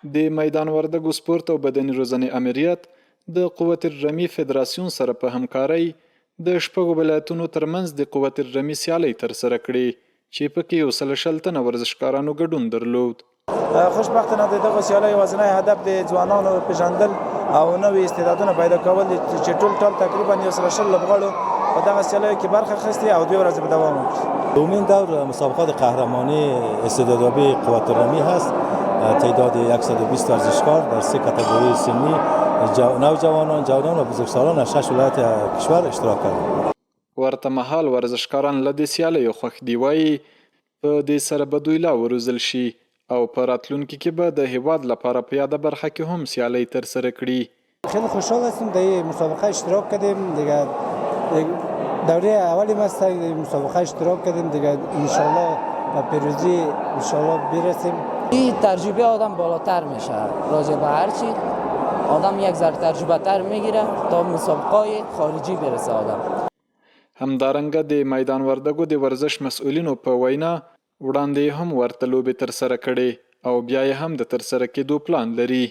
د میدان وردګو سپورت او بدني روزنې امریت د قوت الرمي فدراسیون سره په همکارۍ د شپږو ولایتونو ترمنځ د قوت الرمي سیالۍ ترسره کړې چې پکې 120 تنه ورزشکارانو ګډون درلود. خوشبختانه د دغه سیالۍ یوازینی هدف د ځوانانو پیژندل او نوې استعدادونه پیدا کول چې ټول تقریبا 120 لوبغاړو په دغه سیالیو کې برخه اخیستې او 2 ورځې به دوام وکړي. دومین دور مسابقات قهرمانی استعدادیابی قوت الرمی هست. تعداد 120 ورزشکار در 3 کاتگوری سنی نوجوانان، جوانان و بزرگسالان از 6 ولایت کشور اشتراک کردند. ورته مهال ورزشکاران له دې سیالیو خوښ دي، وایي په دې سره به دوی لا وروزل شي او په راتلونکي کې به د هیواد لپاره په یاده برخه کې هم سیالۍ ترسره کړي. خیلی خوشحال هستیم در این مسابقه اشتراک کردیم دیگه. دوره اولی ما در مسابقه اشتراک کردیم دیگه. انشالله به پیروزی انشالله برسیم. این تجربه آدم بالاتر میشه، راجع به هر چی آدم یک ذره تجربه تر میگیره تا مسابقه خارجی برسه آدم. همدارنګه د میدان وردګو د ورزش مسؤلینو په وینا وړاندې هم ورته لوبې ترسره کړي او بیا یې هم د ترسره کېدو پلان لري.